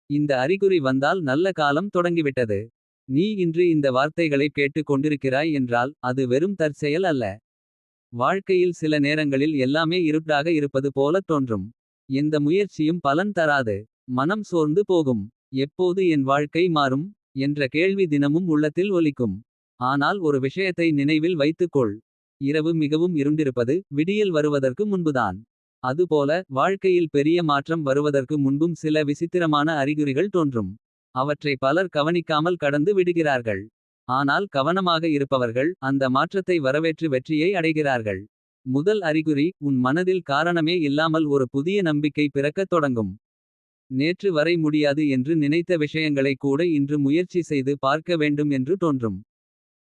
இந்த அறிகுறி வந்தால் நல்ல காலம் தொடங்கிவிட்டது. நீ இன்று இந்த வார்த்தைகளை கேட்டுக் கொண்டிருக்கிறாய் என்றால் அது வெறும் தற்செயல் அல்ல. வாழ்க்கையில் சில நேரங்களில் எல்லாமே இருட்டாக இருப்பது போலத் தோன்றும். எந்த முயற்சியும் பலன் தராது. மனம் சோர்ந்து போகும். எப்போது என் வாழ்க்கை மாறும் என்ற கேள்வி தினமும் உள்ளத்தில் ஒலிக்கும். ஆனால் ஒரு விஷயத்தை நினைவில் வைத்துக்கொள். இரவு மிகவும் இருண்டிருப்பது விடியல் வருவதற்கு முன்புதான். அதுபோல வாழ்க்கையில் பெரிய மாற்றம் வருவதற்கு முன்பும் சில விசித்திரமான அறிகுறிகள் தோன்றும். அவற்றை பலர் கவனிக்காமல் கடந்து விடுகிறார்கள். ஆனால் கவனமாக இருப்பவர்கள் அந்த மாற்றத்தை வரவேற்று வெற்றியை அடைகிறார்கள். முதல் அறிகுறி உன் மனதில் காரணமே இல்லாமல் ஒரு புதிய நம்பிக்கை பிறக்கத் தொடங்கும். நேற்று வரை முடியாது என்று நினைத்த விஷயங்களை கூட இன்று முயற்சி செய்து பார்க்க வேண்டும் என்று தோன்றும்.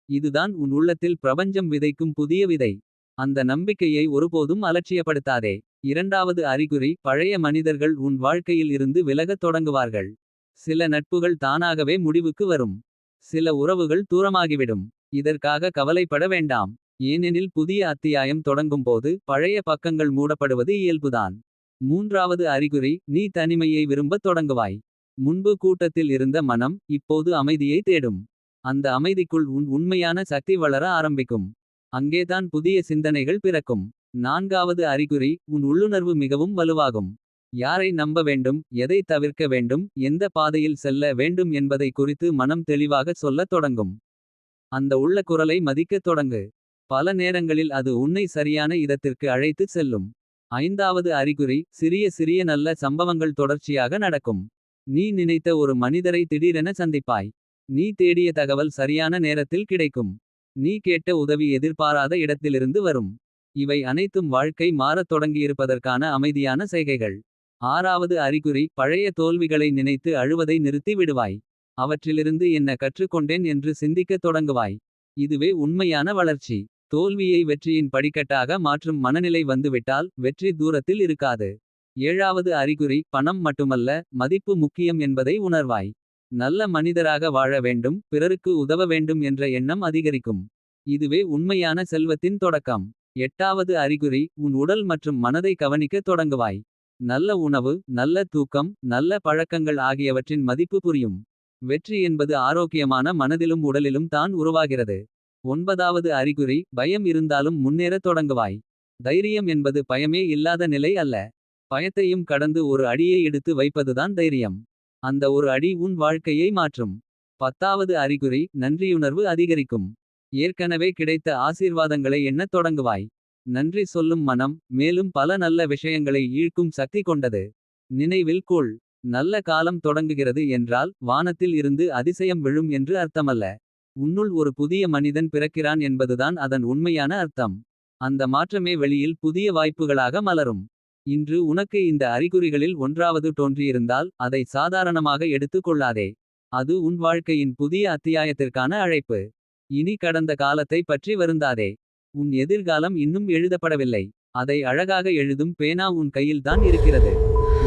இதுதான் உன் உள்ளத்தில் பிரபஞ்சம் விதைக்கும் புதிய விதை. அந்த நம்பிக்கையை ஒருபோதும் அலட்சியப்படுத்தாதே. இரண்டாவது அறிகுறி பழைய மனிதர்கள் உன் வாழ்க்கையில் இருந்து விலகத் தொடங்குவார்கள். சில நட்புகள் தானாகவே முடிவுக்கு வரும். சில உறவுகள் தூரமாகிவிடும். இதற்காக கவலைப்பட வேண்டாம். ஏனெனில் புதிய அத்தியாயம் தொடங்கும் போது பழைய பக்கங்கள் மூடப்படுவது இயல்புதான். மூன்றாவது அறிகுறி நீ தனிமையை விரும்பத் தொடங்குவாய். முன்பு கூட்டத்தில் இருந்த மனம் இப்போது அமைதியை தேடும். அந்த அமைதிக்குள் உன் உண்மையான சக்தி வளர ஆரம்பிக்கும். அங்கேதான் புதிய சிந்தனைகள் பிறக்கும். நான்காவது அறிகுறி உன் உள்ளுணர்வு மிகவும் வலுவாகும். யாரை நம்ப வேண்டும், எதை தவிர்க்க வேண்டும், எந்த பாதையில் செல்ல வேண்டும் என்பதை குறித்து மனம் தெளிவாக சொல்லத் தொடங்கும். அந்த உள்ள குரலை மதிக்கத் தொடங்கு. பல நேரங்களில் அது உன்னை சரியான இடத்திற்கு அழைத்துச் செல்லும். ஐந்தாவது அறிகுறி சிறிய சிறிய நல்ல சம்பவங்கள் தொடர்ச்சியாக நடக்கும். நீ நினைத்த ஒரு மனிதரை திடீரென சந்திப்பாய். நீ தேடிய தகவல் சரியான நேரத்தில் கிடைக்கும். நீ கேட்ட உதவி எதிர்பாராத இடத்திலிருந்து வரும். இவை அனைத்தும் வாழ்க்கை மாறத் தொடங்கியிருப்பதற்கான அமைதியான செய்கைகள். ஆறாவது அறிகுறி பழைய தோல்விகளை நினைத்து அழுவதை நிறுத்தி விடுவாய். அவற்றிலிருந்து என்ன கற்றுக்கொண்டேன் என்று சிந்திக்கத் தொடங்குவாய். இதுவே உண்மையான வளர்ச்சி. தோல்வியை வெற்றியின் படிக்கட்டாக மாற்றும் மனநிலை வந்துவிட்டால் வெற்றி தூரத்தில் இருக்காது. ஏழாவது அறிகுறி பணம் மட்டுமல்ல மதிப்பு முக்கியம் என்பதை உணர்வாய். நல்ல மனிதராக வாழ வேண்டும், பிறருக்கு உதவ வேண்டும் என்ற எண்ணம் அதிகரிக்கும். இதுவே உண்மையான செல்வத்தின் தொடக்கம். எட்டாவது அறிகுறி உன் உடல் மற்றும் மனதை கவனிக்கத் தொடங்குவாய். நல்ல உணவு, நல்ல தூக்கம், நல்ல பழக்கங்கள் ஆகியவற்றின் மதிப்பு புரியும். வெற்றி என்பது ஆரோக்கியமான மனதிலும் உடலிலும் தான் உருவாகிறது. ஒன்பதாவது அறிகுறி பயம் இருந்தாலும் முன்னேறத் தொடங்குவாய். தைரியம் என்பது பயமே இல்லாத நிலை அல்ல. பயத்தையும் கடந்து ஒரு அடியை எடுத்து வைப்பதுதான் தைரியம். அந்த ஒரு அடி உன் வாழ்க்கையை மாற்றும். பத்தாவது அறிகுறி நன்றியுணர்வு அதிகரிக்கும். ஏற்கனவே கிடைத்த ஆசீர்வாதங்களை எண்ணத் தொடங்குவாய். நன்றி சொல்லும் மனம் மேலும் பல நல்ல விஷயங்களை ஈர்க்கும் சக்தி கொண்டது. நினைவில் கொள். நல்ல காலம் தொடங்குகிறது என்றால் வானத்தில் இருந்து அதிசயம் விழும் என்று அர்த்தமல்ல. உன்னுள் ஒரு புதிய மனிதன் பிறக்கிறான் என்பதுதான் அதன் உண்மையான அர்த்தம். அந்த மாற்றமே வெளியில் புதிய வாய்ப்புகளாக மலரும். இன்று உனக்கு இந்த அறிகுறிகளில் ஒன்றாவது தோன்றியிருந்தால் அதை சாதாரணமாக எடுத்துக் கொள்ளாதே. அது உன் வாழ்க்கையின் புதிய அத்தியாயத்திற்கான அழைப்பு. இனி கடந்த காலத்தை பற்றி வருந்தாதே. உன் எதிர்காலம் இன்னும் எழுதப்படவில்லை. அதை அழகாக எழுதும் பேனா உன் கையில்தான் இருக்கிறது.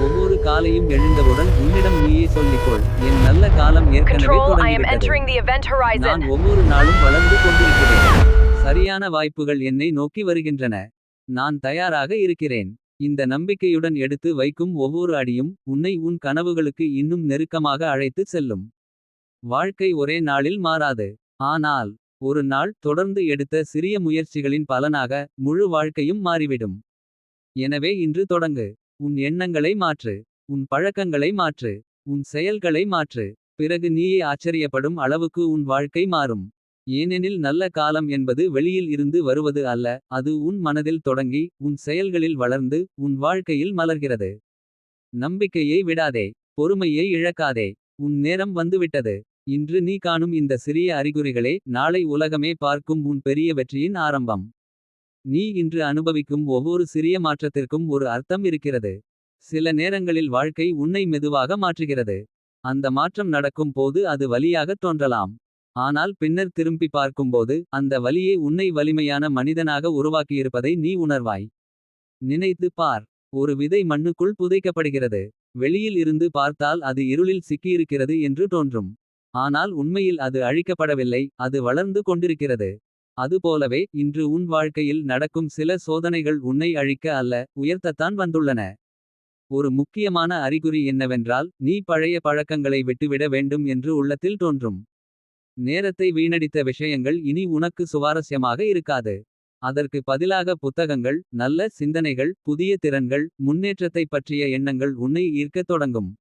ஒவ்வொரு காலையும் எழுந்தவுடன் உன்னிடம் நீயே சொல்லிக்கொள். என் நல்ல காலம் ஏற்கனவே தொடங்கிவிட்டது. நான் ஒவ்வொரு நாளும் வளர்ந்து கொண்டிருக்கிறேன். சரியான வாய்ப்புகள் என்னை நோக்கி வருகின்றன. நான் தயாராக இருக்கிறேன். இந்த நம்பிக்கையுடன் எடுத்து வைக்கும் ஒவ்வொரு அடியும் உன்னை உன் கனவுகளுக்கு இன்னும் நெருக்கமாக அழைத்துச் செல்லும். வாழ்க்கை ஒரே நாளில் மாறாது. ஆனால் ஒரு நாள் தொடர்ந்து எடுத்த சிறிய முயற்சிகளின் பலனாக முழு வாழ்க்கையும் மாறிவிடும். எனவே இன்று தொடங்கு. உன் எண்ணங்களை மாற்று. உன் பழக்கங்களை மாற்று. உன் செயல்களை மாற்று. பிறகு நீயே ஆச்சரியப்படும் அளவுக்கு உன் வாழ்க்கை மாறும். ஏனெனில் நல்ல காலம் என்பது வெளியில் இருந்து வருவது அல்ல. அது உன் மனதில் தொடங்கி உன் செயல்களில் வளர்ந்து உன் வாழ்க்கையில் மலர்கிறது. நம்பிக்கையை விடாதே. பொறுமையை இழக்காதே. உன் நேரம் வந்துவிட்டது. இன்று நீ காணும் இந்த சிறிய அறிகுறிகளே நாளை உலகமே பார்க்கும் உன் பெரிய வெற்றியின் ஆரம்பம். நீ இன்று அனுபவிக்கும் ஒவ்வொரு சிறிய மாற்றத்திற்கும் ஒரு அர்த்தம் இருக்கிறது. சில நேரங்களில் வாழ்க்கை உன்னை மெதுவாக மாற்றுகிறது. அந்த மாற்றம் நடக்கும் போது அது வலியாகத் தோன்றலாம். ஆனால் பின்னர் திரும்பி பார்க்கும்போது அந்த வலியே உன்னை வலிமையான மனிதனாக உருவாக்கியிருப்பதை நீ உணர்வாய். நினைத்து பார். ஒரு விதை மண்ணுக்குள் புதைக்கப்படுகிறது. வெளியில் இருந்து பார்த்தால் அது இருளில் சிக்கியிருக்கிறது என்று தோன்றும். ஆனால் உண்மையில் அது அழிக்கப்படவில்லை, அது வளர்ந்து கொண்டிருக்கிறது. அதுபோலவே இன்று உன் வாழ்க்கையில் நடக்கும் சில சோதனைகள் உன்னை அழிக்க அல்ல, உயர்த்தத்தான் வந்துள்ளன. ஒரு முக்கியமான அறிகுறி என்னவென்றால் நீ பழைய பழக்கங்களை விட்டுவிட வேண்டும் என்று உள்ளத்தில் தோன்றும். நேரத்தை வீணடித்த விஷயங்கள் இனி உனக்கு சுவாரஸ்யமாக இருக்காது. அதற்கு பதிலாக புத்தகங்கள், நல்ல சிந்தனைகள், புதிய திறன்கள், முன்னேற்றத்தைப் பற்றிய எண்ணங்கள் உன்னை ஈர்க்கத் தொடங்கும்.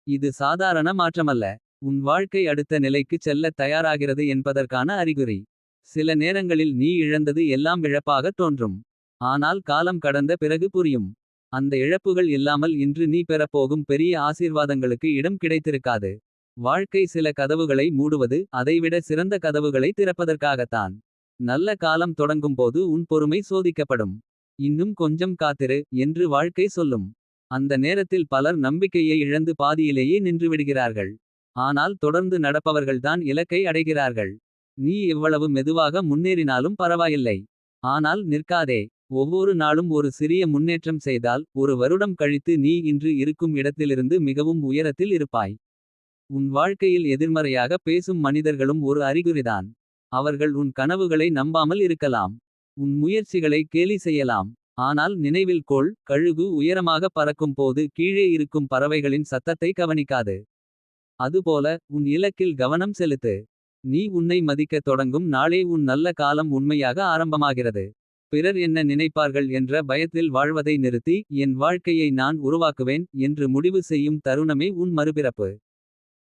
இது சாதாரண மாற்றமல்ல. உன் வாழ்க்கை அடுத்த நிலைக்குச் செல்லத் தயாராகிறது என்பதற்கான அறிகுறி. சில நேரங்களில் நீ இழந்தது எல்லாம் இழப்பாகத் தோன்றும். ஆனால் காலம் கடந்த பிறகு புரியும். அந்த இழப்புகள் இல்லாமல் இன்று நீ பெறப்போகும் பெரிய ஆசீர்வாதங்களுக்கு இடம் கிடைத்திருக்காது. வாழ்க்கை சில கதவுகளை மூடுவது அதைவிட சிறந்த கதவுகளை திறப்பதற்காகத்தான். நல்ல காலம் தொடங்கும்போது உன் பொறுமை சோதிக்கப்படும். இன்னும் கொஞ்சம் காத்திரு என்று வாழ்க்கை சொல்லும். அந்த நேரத்தில் பலர் நம்பிக்கையை இழந்து பாதியிலேயே நின்றுவிடுகிறார்கள். ஆனால் தொடர்ந்து நடப்பவர்கள்தான் இலக்கை அடைகிறார்கள். நீ எவ்வளவு மெதுவாக முன்னேறினாலும் பரவாயில்லை. ஆனால் நிற்காதே. ஒவ்வொரு நாளும் ஒரு சிறிய முன்னேற்றம் செய்தால் ஒரு வருடம் கழித்து நீ இன்று இருக்கும் இடத்திலிருந்து மிகவும் உயரத்தில் இருப்பாய். உன் வாழ்க்கையில் எதிர்மறையாக பேசும் மனிதர்களும் ஒரு அறிகுறிதான். அவர்கள் உன் கனவுகளை நம்பாமல் இருக்கலாம். உன் முயற்சிகளை கேலி செய்யலாம். ஆனால் நினைவில் கொள், கழுகு உயரமாக பறக்கும் போது கீழே இருக்கும் பறவைகளின் சத்தத்தை கவனிக்காது. அதுபோல உன் இலக்கில் கவனம் செலுத்து. நீ உன்னை மதிக்கத் தொடங்கும் நாளே உன் நல்ல காலம் உண்மையாக ஆரம்பமாகிறது. பிறர் என்ன நினைப்பார்கள் என்ற பயத்தில் வாழ்வதை நிறுத்தி என் வாழ்க்கையை நான் உருவாக்குவேன் என்று முடிவு செய்யும் தருணமே உன் மறுபிறப்பு.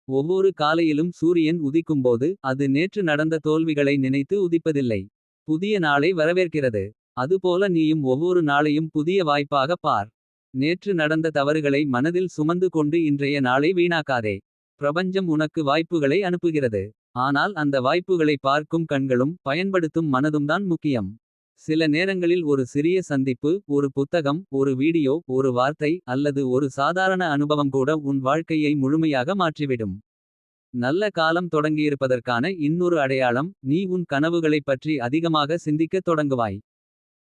ஒவ்வொரு காலையிலும் சூரியன் உதிக்கும்போது அது நேற்று நடந்த தோல்விகளை நினைத்து உதிப்பதில்லை. புதிய நாளை வரவேற்கிறது. அதுபோல நீயும் ஒவ்வொரு நாளையும் புதிய வாய்ப்பாக பார். நேற்று நடந்த தவறுகளை மனதில் சுமந்து கொண்டு இன்றைய நாளை வீணாக்காதே. பிரபஞ்சம் உனக்கு வாய்ப்புகளை அனுப்புகிறது. ஆனால் அந்த வாய்ப்புகளை பார்க்கும் கண்களும் பயன்படுத்தும் மனதும்தான் முக்கியம். சில நேரங்களில் ஒரு சிறிய சந்திப்பு, ஒரு புத்தகம், ஒரு வீடியோ, ஒரு வார்த்தை அல்லது ஒரு சாதாரண அனுபவம் கூட உன் வாழ்க்கையை முழுமையாக மாற்றிவிடும். நல்ல காலம் தொடங்கியிருப்பதற்கான இன்னொரு அடையாளம் நீ உன் கனவுகளைப் பற்றி அதிகமாக சிந்திக்கத் தொடங்குவாய்.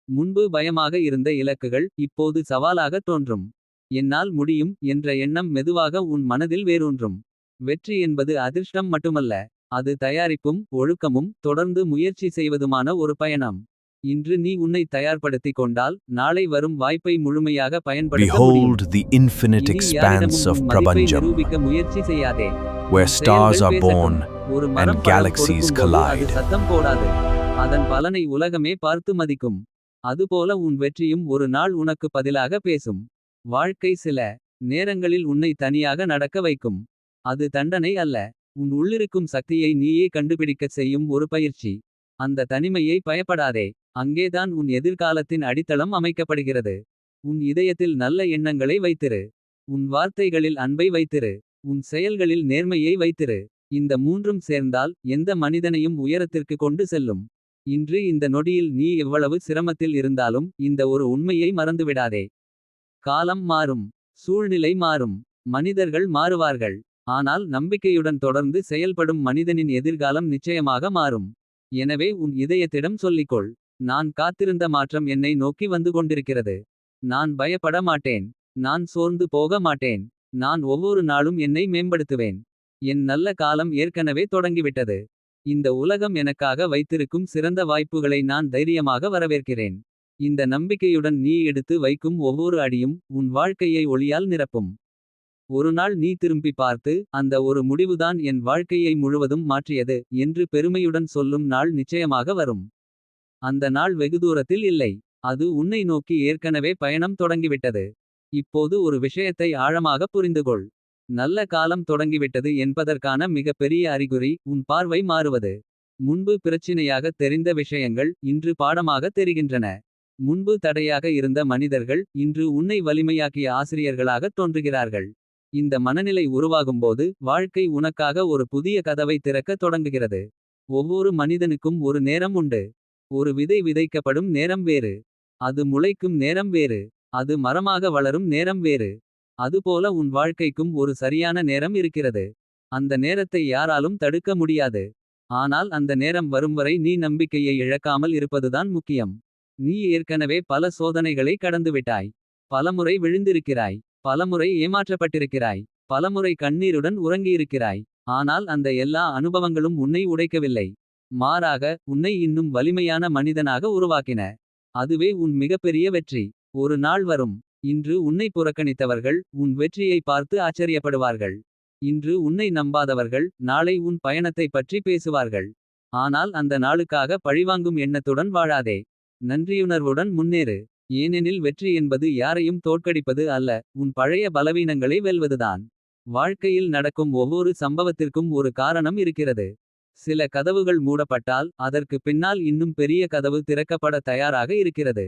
முன்பு பயமாக இருந்த இலக்குகள் இப்போது சவாலாக தோன்றும். என்னால் முடியும் என்ற எண்ணம் மெதுவாக உன் மனதில் வேரூன்றும். வெற்றி என்பது அதிர்ஷ்டம் மட்டுமல்ல. அது தயாரிப்பும் ஒழுக்கமும் தொடர்ந்து முயற்சி செய்வதுமான ஒரு பயணம். இன்று நீ உன்னை தயார்படுத்திக் கொண்டால் நாளை வரும் வாய்ப்பை முழுமையாக பயன்படுத்த முடியும். Behold the infinite இனி expanse யாரிடமும் of உன் மதிப்பை Prapanjam, நிரூபிக்க முயற்சி செய்யாதே. where stars செயல்கள் are பேசட்டும். born ஒரு and மரம் பழம் galaxies கொடுக்கும்போது அது collide. சத்தம் போடாது. அதன் பலனை உலகமே பார்த்து மதிக்கும். அதுபோல உன் வெற்றியும் ஒரு நாள் உனக்கு பதிலாக பேசும். வாழ்க்கை சில நேரங்களில் உன்னை தனியாக நடக்க வைக்கும். அது தண்டனை அல்ல. உன் உள்ளிருக்கும் சக்தியை நீயே கண்டுபிடிக்கச் செய்யும் ஒரு பயிற்சி. அந்த தனிமையை பயப்படாதே. அங்கேதான் உன் எதிர்காலத்தின் அடித்தளம் அமைக்கப்படுகிறது. உன் இதயத்தில் நல்ல எண்ணங்களை வைத்திரு. உன் வார்த்தைகளில் அன்பை வைத்திரு. உன் செயல்களில் நேர்மையை வைத்திரு. இந்த மூன்றும் சேர்ந்தால் எந்த மனிதனையும் உயரத்திற்கு கொண்டு செல்லும். இன்று இந்த நொடியில் நீ எவ்வளவு சிரமத்தில் இருந்தாலும் இந்த ஒரு உண்மையை மறந்துவிடாதே. காலம் மாறும். சூழ்நிலை மாறும். மனிதர்கள் மாறுவார்கள். ஆனால் நம்பிக்கையுடன் தொடர்ந்து செயல்படும் மனிதனின் எதிர்காலம் நிச்சயமாக மாறும். எனவே உன் இதயத்திடம் சொல்லிக்கொள். நான் காத்திருந்த மாற்றம் என்னை நோக்கி வந்து கொண்டிருக்கிறது. நான் பயப்பட மாட்டேன். நான் சோர்ந்து போக மாட்டேன். நான் ஒவ்வொரு நாளும் என்னை மேம்படுத்துவேன். என் நல்ல காலம் ஏற்கனவே தொடங்கிவிட்டது. இந்த உலகம் எனக்காக வைத்திருக்கும் சிறந்த வாய்ப்புகளை நான் தைரியமாக வரவேற்கிறேன். இந்த நம்பிக்கையுடன் நீ எடுத்து வைக்கும் ஒவ்வொரு அடியும் உன் வாழ்க்கையை ஒளியால் நிரப்பும். ஒரு நாள் நீ திரும்பி பார்த்து அந்த ஒரு முடிவுதான் என் வாழ்க்கையை முழுவதும் மாற்றியது என்று பெருமையுடன் சொல்லும் நாள் நிச்சயமாக வரும். அந்த நாள் வெகு தூரத்தில் இல்லை. அது உன்னை நோக்கி ஏற்கனவே பயணம் தொடங்கிவிட்டது. இப்போது ஒரு விஷயத்தை ஆழமாக புரிந்துகொள். நல்ல காலம் தொடங்கிவிட்டது என்பதற்கான மிக பெரிய அறிகுறி உன் பார்வை மாறுவது. முன்பு பிரச்சினையாக தெரிந்த விஷயங்கள் இன்று பாடமாக தெரிகின்றன. முன்பு தடையாக இருந்த மனிதர்கள் இன்று உன்னை வலிமையாக்கிய ஆசிரியர்களாக தோன்றுகிறார்கள். இந்த மனநிலை உருவாகும்போது வாழ்க்கை உனக்காக ஒரு புதிய கதவை திறக்க தொடங்குகிறது. ஒவ்வொரு மனிதனுக்கும் ஒரு நேரம் உண்டு. ஒரு விதை விதைக்கப்படும் நேரம் வேறு. அது முளைக்கும் நேரம் வேறு. அது மரமாக வளரும் நேரம் வேறு. அதுபோல உன் வாழ்க்கைக்கும் ஒரு சரியான நேரம் இருக்கிறது. அந்த நேரத்தை யாராலும் தடுக்க முடியாது. ஆனால் அந்த நேரம் வரும் வரை நீ நம்பிக்கையை இழக்காமல் இருப்பதுதான் முக்கியம். நீ ஏற்கனவே பல சோதனைகளை கடந்துவிட்டாய். பலமுறை விழுந்திருக்கிறாய். பலமுறை ஏமாற்றப்பட்டிருக்கிறாய். பலமுறை கண்ணீருடன் உறங்கியிருக்கிறாய். ஆனால் அந்த எல்லா அனுபவங்களும் உன்னை உடைக்கவில்லை. மாறாக உன்னை இன்னும் வலிமையான மனிதனாக உருவாக்கின. அதுவே உன் மிகப்பெரிய வெற்றி. ஒரு நாள் வரும். இன்று உன்னை புறக்கணித்தவர்கள் உன் வெற்றியை பார்த்து ஆச்சரியப்படுவார்கள். இன்று உன்னை நம்பாதவர்கள் நாளை உன் பயணத்தைப் பற்றி பேசுவார்கள். ஆனால் அந்த நாளுக்காக பழிவாங்கும் எண்ணத்துடன் வாழாதே. நன்றியுணர்வுடன் முன்னேறு. ஏனெனில் வெற்றி என்பது யாரையும் தோற்கடிப்பது அல்ல. உன் பழைய பலவீனங்களை வெல்வதுதான். வாழ்க்கையில் நடக்கும் ஒவ்வொரு சம்பவத்திற்கும் ஒரு காரணம் இருக்கிறது. சில கதவுகள் மூடப்பட்டால் அதற்கு பின்னால் இன்னும் பெரிய கதவு திறக்கப்பட தயாராக இருக்கிறது.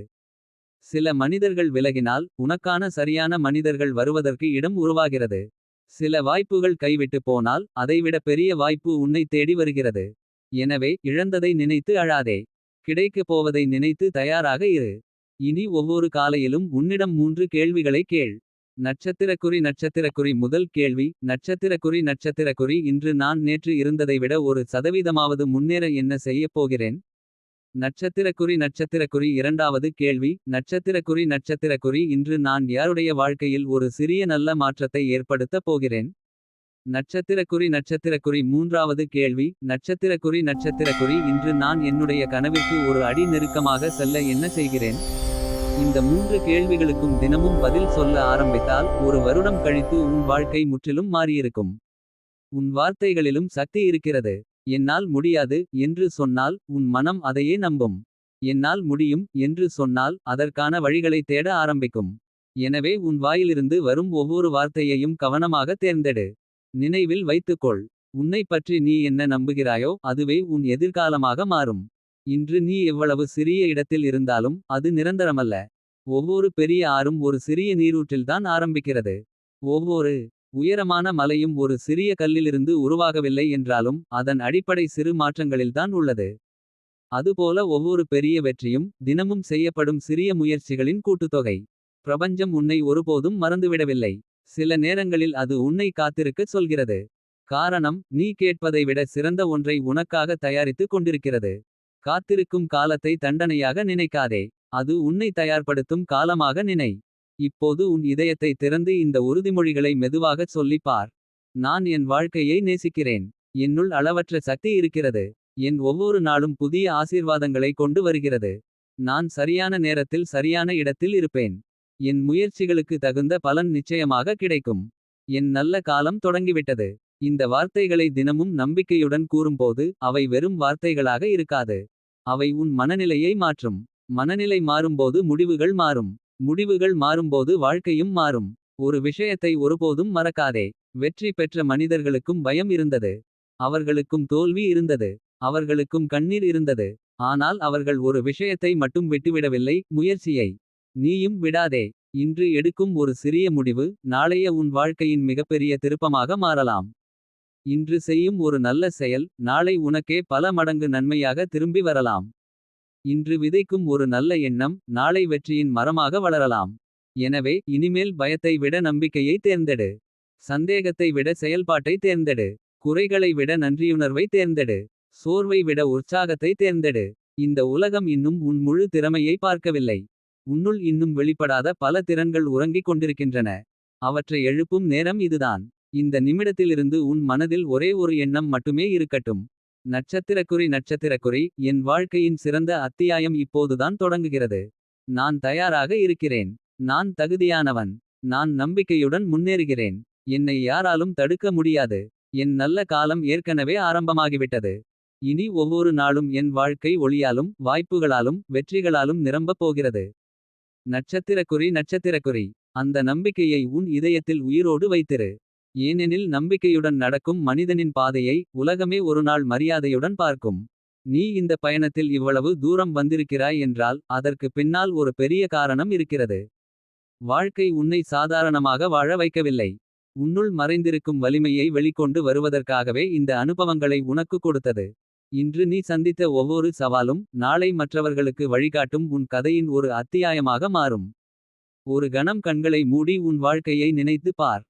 சில மனிதர்கள் விலகினால் உனக்கான சரியான மனிதர்கள் வருவதற்கு இடம் உருவாகிறது. சில வாய்ப்புகள் கைவிட்டு போனால் அதைவிட பெரிய வாய்ப்பு உன்னை தேடி வருகிறது. எனவே இழந்ததை நினைத்து அழாதே. கிடைக்கப் போவதை நினைத்து தயாராக இரு. இனி ஒவ்வொரு காலையிலும் உன்னிடம் 3 கேள்விகளை கேள். நட்சத்திரக்குறி முதல் கேள்வி. நட்சத்திரக்குறி இன்று நான் நேற்று இருந்ததை விட 1% முன்னேற என்ன செய்யப் போகிறேன். நட்சத்திரக்குறி இரண்டாவது கேள்வி. நட்சத்திரக்குறி இன்று நான் யாருடைய வாழ்க்கையில் ஒரு சிறிய நல்ல மாற்றத்தை ஏற்படுத்தப் போகிறேன். நட்சத்திரக்குறி மூன்றாவது கேள்வி. நட்சத்திரக்குறி இன்று நான் என்னுடைய கனவிற்கு ஒரு அடி நெருக்கமாக செல்ல என்ன செய்கிறேன். இந்த 3 கேள்விகளுக்கும் தினமும் பதில் சொல்ல ஆரம்பித்தால் 1 வருடம் கழித்து உன் வாழ்க்கை முற்றிலும் மாறியிருக்கும். உன் வார்த்தைகளிலும் சக்தி இருக்கிறது. என்னால் முடியாது என்று சொன்னால் உன் மனம் அதையே நம்பும். என்னால் முடியும் என்று சொன்னால் அதற்கான வழிகளை தேட ஆரம்பிக்கும். எனவே உன் வாயிலிருந்து வரும் ஒவ்வொரு வார்த்தையையும் கவனமாக தேர்ந்தெடு. நினைவில் வைத்துக்கொள். உன்னைப் பற்றி நீ என்ன நம்புகிறாயோ அதுவே உன் எதிர்காலமாக மாறும். இன்று நீ எவ்வளவு சிறிய இடத்தில் இருந்தாலும் அது நிரந்தரமல்ல. ஒவ்வொரு பெரிய ஆறும் ஒரு சிறிய நீரூற்றில்தான் ஆரம்பிக்கிறது. ஒவ்வொரு உயரமான மலையும் ஒரு சிறிய கல்லிலிருந்து உருவாகவில்லை என்றாலும் அதன் அடிப்படை சிறு மாற்றங்களில்தான் உள்ளது. அதுபோல ஒவ்வொரு பெரிய வெற்றியும் தினமும் செய்யப்படும் சிறிய முயற்சிகளின் கூட்டுத்தொகை. பிரபஞ்சம் உன்னை ஒருபோதும் மறந்துவிடவில்லை. சில நேரங்களில் அது உன்னை காத்திருக்கச் சொல்கிறது. காரணம் நீ கேட்பதை விட சிறந்த ஒன்றை உனக்காக தயாரித்துக் கொண்டிருக்கிறது. காத்திருக்கும் காலத்தை தண்டனையாக நினைக்காதே. அது உன்னை தயார்படுத்தும் காலமாக நினை. இப்போது உன் இதயத்தை திறந்து இந்த உறுதிமொழிகளை மெதுவாகச் சொல்லிப் பார். நான் என் வாழ்க்கையை நேசிக்கிறேன். என்னுள் அளவற்ற சக்தி இருக்கிறது. என் ஒவ்வொரு நாளும் புதிய ஆசீர்வாதங்களை கொண்டு வருகிறது. நான் சரியான நேரத்தில் சரியான இடத்தில் இருப்பேன். என் முயற்சிகளுக்கு தகுந்த பலன் நிச்சயமாக கிடைக்கும். என் நல்ல காலம் தொடங்கிவிட்டது. இந்த வார்த்தைகளை தினமும் நம்பிக்கையுடன் கூறும்போது அவை வெறும் வார்த்தைகளாக இருக்காது. அவை உன் மனநிலையை மாற்றும். மனநிலை மாறும்போது முடிவுகள் மாறும். முடிவுகள் மாறும்போது வாழ்க்கையும் மாறும். ஒரு விஷயத்தை ஒருபோதும் மறக்காதே. வெற்றி பெற்ற மனிதர்களுக்கும் பயம் இருந்தது. அவர்களுக்கும் தோல்வி இருந்தது. அவர்களுக்கும் கண்ணீர் இருந்தது. ஆனால் அவர்கள் ஒரு விஷயத்தை மட்டும் விட்டுவிடவில்லை, முயற்சியை. நீயும் விடாதே. இன்று எடுக்கும் ஒரு சிறிய முடிவு நாளைய உன் வாழ்க்கையின் மிகப்பெரிய திருப்பமாக மாறலாம். இன்று செய்யும் ஒரு நல்ல செயல் நாளை உனக்கே பல மடங்கு நன்மையாக திரும்பி வரலாம். இன்று விதைக்கும் ஒரு நல்ல எண்ணம் நாளை வெற்றியின் மரமாக வளரலாம். எனவே இனிமேல் பயத்தை விட நம்பிக்கையை தேர்ந்தெடு. சந்தேகத்தை விட செயல்பாட்டை தேர்ந்தெடு. குறைகளை விட நன்றியுணர்வை தேர்ந்தெடு. சோர்வை விட உற்சாகத்தை தேர்ந்தெடு. இந்த உலகம் இன்னும் உன் முழு திறமையை பார்க்கவில்லை. உன்னுள் இன்னும் வெளிப்படாத பல திறன்கள் உறங்கிக் கொண்டிருக்கின்றன. அவற்றை எழுப்பும் நேரம் இதுதான். இந்த நிமிடத்திலிருந்து உன் மனதில் ஒரே ஒரு எண்ணம் மட்டுமே இருக்கட்டும். நட்சத்திரக்குறி என் வாழ்க்கையின் சிறந்த அத்தியாயம் இப்போதுதான் தொடங்குகிறது. நான் தயாராக இருக்கிறேன். நான் தகுதியானவன். நான் நம்பிக்கையுடன் முன்னேறுகிறேன். என்னை யாராலும் தடுக்க முடியாது. என் நல்ல காலம் ஏற்கனவே ஆரம்பமாகிவிட்டது. இனி ஒவ்வொரு நாளும் என் வாழ்க்கை ஒளியாலும் வாய்ப்புகளாலும் வெற்றிகளாலும் நிரம்பப் போகிறது. நட்சத்திரக்குறி அந்த நம்பிக்கையை உன் இதயத்தில் உயிரோடு வைத்திரு. ஏனெனில் நம்பிக்கையுடன் நடக்கும் மனிதனின் பாதையை உலகமே ஒருநாள் மரியாதையுடன் பார்க்கும். நீ இந்த பயணத்தில் இவ்வளவு தூரம் வந்திருக்கிறாய் என்றால் அதற்கு பின்னால் ஒரு பெரிய காரணம் இருக்கிறது. வாழ்க்கை உன்னை சாதாரணமாக வாழ வைக்கவில்லை. உன்னுள் மறைந்திருக்கும் வலிமையை வெளிக்கொண்டு வருவதற்காகவே இந்த அனுபவங்களை உனக்கு கொடுத்தது. இன்று நீ சந்தித்த ஒவ்வொரு சவாலும் நாளை மற்றவர்களுக்கு வழிகாட்டும் உன் கதையின் ஒரு அத்தியாயமாக மாறும். ஒரு கணம் கண்களை மூடி உன் வாழ்க்கையை நினைத்து பார்.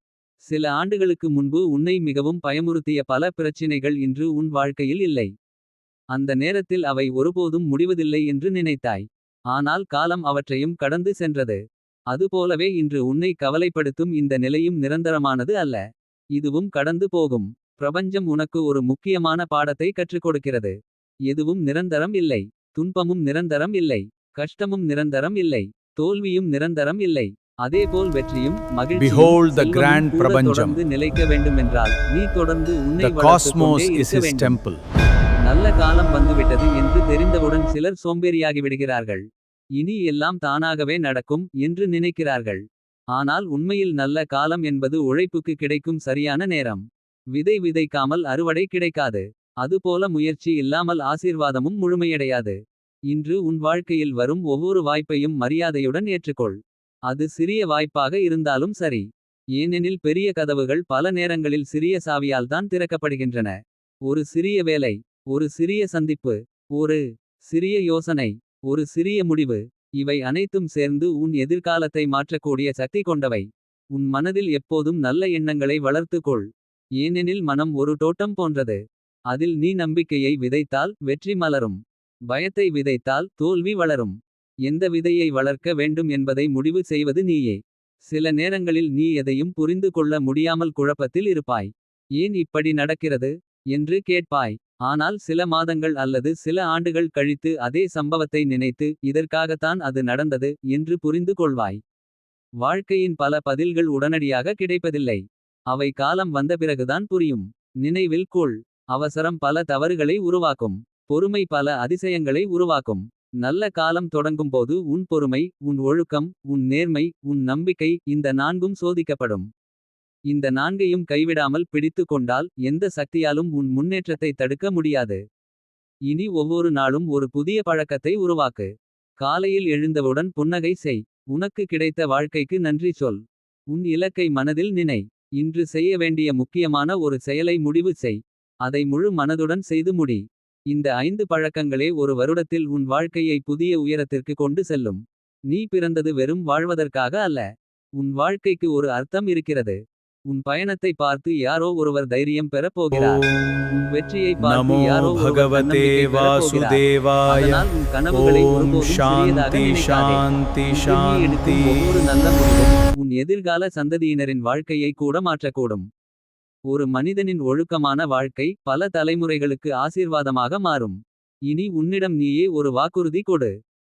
சில ஆண்டுகளுக்கு முன்பு உன்னை மிகவும் பயமுறுத்திய பல பிரச்சினைகள் இன்று உன் வாழ்க்கையில் இல்லை. அந்த நேரத்தில் அவை ஒருபோதும் முடிவதில்லை என்று நினைத்தாய். ஆனால் காலம் அவற்றையும் கடந்து சென்றது. அதுபோலவே இன்று உன்னை கவலைப்படுத்தும் இந்த நிலையும் நிரந்தரமானது அல்ல. இதுவும் கடந்து போகும். பிரபஞ்சம் உனக்கு ஒரு முக்கியமான பாடத்தை கற்றுக் கொடுக்கிறது. எதுவும் நிரந்தரம் இல்லை. துன்பமும் நிரந்தரம் இல்லை. கஷ்டமும் நிரந்தரம் இல்லை. தோல்வியும் நிரந்தரம் இல்லை. அதேபோல் வெற்றியும் மகிழ்ச்சியும் Behold the செல்வமும் grand கூட Prapancham. தொடர்ந்து நிலைக்க வேண்டுமென்றால் நீ தொடர்ந்து உன்னை The வளர்த்துக் cosmos கொண்டே is இருக்க his வேண்டும். temple. நல்ல காலம் வந்துவிட்டது என்று தெரிந்தவுடன் சிலர் சோம்பேறியாகி விடுகிறார்கள். இனி எல்லாம் தானாகவே நடக்கும் என்று நினைக்கிறார்கள். ஆனால் உண்மையில் நல்ல காலம் என்பது உழைப்புக்கு கிடைக்கும் சரியான நேரம். விதை விதைக்காமல் அறுவடை கிடைக்காது. அதுபோல முயற்சி இல்லாமல் ஆசீர்வாதமும் முழுமையடையாது. இன்று உன் வாழ்க்கையில் வரும் ஒவ்வொரு வாய்ப்பையும் மரியாதையுடன் ஏற்றுக்கொள். அது சிறிய வாய்ப்பாக இருந்தாலும் சரி. ஏனெனில் பெரிய கதவுகள் பல நேரங்களில் சிறிய சாவியால் தான் திறக்கப்படுகின்றன. ஒரு சிறிய வேலை, ஒரு சிறிய சந்திப்பு, ஒரு சிறிய யோசனை, ஒரு சிறிய முடிவு. இவை அனைத்தும் சேர்ந்து உன் எதிர்காலத்தை மாற்றக்கூடிய சக்தி கொண்டவை. உன் மனதில் எப்போதும் நல்ல எண்ணங்களை வளர்த்துக் கொள். ஏனெனில் மனம் ஒரு தோட்டம் போன்றது. அதில் நீ நம்பிக்கையை விதைத்தால் வெற்றி மலரும். பயத்தை விதைத்தால் தோல்வி வளரும். எந்த விதையை வளர்க்க வேண்டும் என்பதை முடிவு செய்வது நீயே. சில நேரங்களில் நீ எதையும் புரிந்து கொள்ள முடியாமல் குழப்பத்தில் இருப்பாய். ஏன் இப்படி நடக்கிறது என்று கேட்பாய். ஆனால் சில மாதங்கள் அல்லது சில ஆண்டுகள் கழித்து அதே சம்பவத்தை நினைத்து இதற்காகத்தான் அது நடந்தது என்று புரிந்து கொள்வாய். வாழ்க்கையின் பல பதில்கள் உடனடியாக கிடைப்பதில்லை. அவை காலம் வந்த பிறகுதான் புரியும். நினைவில் கொள், அவசரம் பல தவறுகளை உருவாக்கும். பொறுமை பல அதிசயங்களை உருவாக்கும். நல்ல காலம் தொடங்கும்போது உன் பொறுமை, உன் ஒழுக்கம், உன் நேர்மை, உன் நம்பிக்கை இந்த நான்கும் சோதிக்கப்படும். இந்த நான்கையும் கைவிடாமல் பிடித்து கொண்டால் எந்த சக்தியாலும் உன் முன்னேற்றத்தை தடுக்க முடியாது. இனி ஒவ்வொரு நாளும் ஒரு புதிய பழக்கத்தை உருவாக்கு. காலையில் எழுந்தவுடன் புன்னகை செய். உனக்கு கிடைத்த வாழ்க்கைக்கு நன்றி சொல். உன் இலக்கை மனதில் நினை. இன்று செய்ய வேண்டிய முக்கியமான ஒரு செயலை முடிவு செய். அதை முழு மனதுடன் செய்து முடி. இந்த 5 பழக்கங்களே ஒரு வருடத்தில் உன் வாழ்க்கையை புதிய உயரத்திற்கு கொண்டு செல்லும். நீ பிறந்தது வெறும் வாழ்வதற்காக அல்ல. உன் வாழ்க்கைக்கு ஒரு அர்த்தம் இருக்கிறது. உன் பயணத்தை பார்த்து யாரோ ஒருவர் தைரியம் பெறப் போகிறார். உன் வெற்றியை பார்த்து நமோ யாரோ ஒருவர் பகவதே தன்னம்பிக்கை பெறப் போகிறார். வாசுதேவாய. அதனால் உன் கனவுகளை ஓம் ஒருபோதும் சிறியதாக சாந்தி நினைக்காதே. சாந்தி இன்று நீ எடுக்கும் சாந்தி. ஒவ்வொரு நல்ல முடிவும் உன் எதிர்கால சந்ததியினரின் வாழ்க்கையை கூட மாற்றக்கூடும். ஒரு மனிதனின் ஒழுக்கமான வாழ்க்கை பல தலைமுறைகளுக்கு ஆசீர்வாதமாக மாறும். இனி உன்னிடம் நீயே ஒரு வாக்குறுதி கொடு.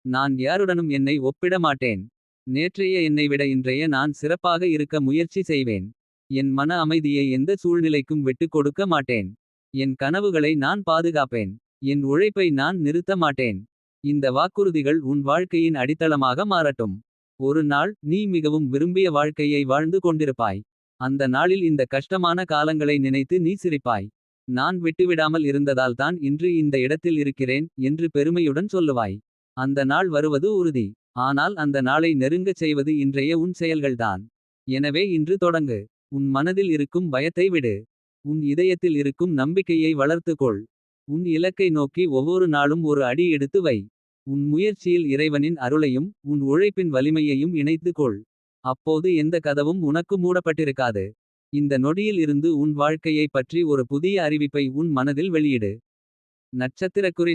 நான் யாருடனும் என்னை ஒப்பிட மாட்டேன். நேற்றைய என்னை விட இன்றைய நான் சிறப்பாக இருக்க முயற்சி செய்வேன். என் மன அமைதியை எந்த சூழ்நிலைக்கும் விட்டுக் கொடுக்க மாட்டேன். என் கனவுகளை நான் பாதுகாப்பேன். என் உழைப்பை நான் நிறுத்த மாட்டேன். இந்த வாக்குறுதிகள் உன் வாழ்க்கையின் அடித்தளமாக மாறட்டும். ஒரு நாள் நீ மிகவும் விரும்பிய வாழ்க்கையை வாழ்ந்து கொண்டிருப்பாய். அந்த நாளில் இந்த கஷ்டமான காலங்களை நினைத்து நீ சிரிப்பாய். நான் விட்டுவிடாமல் இருந்ததால் தான் இன்று இந்த இடத்தில் இருக்கிறேன் என்று பெருமையுடன் சொல்லுவாய். அந்த நாள் வருவது உறுதி. ஆனால் அந்த நாளை நெருங்கச் செய்வது இன்றைய உன் செயல்கள்தான். எனவே இன்று தொடங்கு. உன் மனதில் இருக்கும் பயத்தை விடு. உன் இதயத்தில் இருக்கும் நம்பிக்கையை வளர்த்துக்கொள். உன் இலக்கை நோக்கி ஒவ்வொரு நாளும் ஒரு அடி எடுத்து வை. உன் முயற்சியில் இறைவனின் அருளையும் உன் உழைப்பின் வலிமையையும் இணைத்துக் கொள். அப்போது எந்த கதவும் உனக்கு மூடப்பட்டிருக்காது. இந்த நொடியில் இருந்து உன் வாழ்க்கையைப் பற்றி ஒரு புதிய அறிவிப்பை உன் மனதில் வெளியிடு. நட்சத்திரக்குறி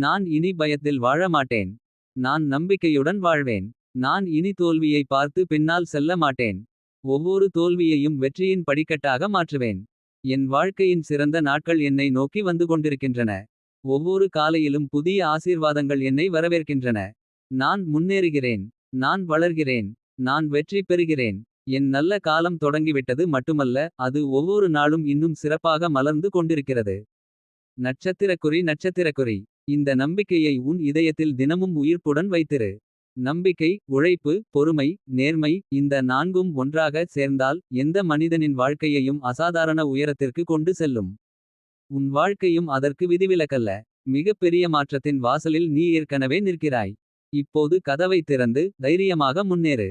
நான் இனி பயத்தில் வாழ மாட்டேன். நான் நம்பிக்கையுடன் வாழ்வேன். நான் இனி தோல்வியை பார்த்து பின்னால் செல்ல மாட்டேன். ஒவ்வொரு தோல்வியையும் வெற்றியின் படிக்கட்டாக மாற்றுவேன். என் வாழ்க்கையின் சிறந்த நாட்கள் என்னை நோக்கி வந்து கொண்டிருக்கின்றன. ஒவ்வொரு காலையிலும் புதிய ஆசீர்வாதங்கள் என்னை வரவேற்கின்றன. நான் முன்னேறுகிறேன். நான் வளர்கிறேன். நான் வெற்றி பெறுகிறேன். என் நல்ல காலம் தொடங்கிவிட்டது மட்டுமல்ல, அது ஒவ்வொரு நாளும் இன்னும் சிறப்பாக மலர்ந்து கொண்டிருக்கிறது. நட்சத்திரக்குறி இந்த நம்பிக்கையை உன் இதயத்தில் தினமும் உயிர்ப்புடன் வைத்திரு. நம்பிக்கை, உழைப்பு, பொறுமை, நேர்மை இந்த நான்கும் ஒன்றாக சேர்ந்தால் எந்த மனிதனின் வாழ்க்கையையும் அசாதாரண உயரத்திற்கு கொண்டு செல்லும். உன் வாழ்க்கையும் அதற்கு விதிவிலக்கல்ல. மிகப்பெரிய மாற்றத்தின் வாசலில் நீ ஏற்கனவே நிற்கிறாய். இப்போது கதவை திறந்து தைரியமாக முன்னேறு.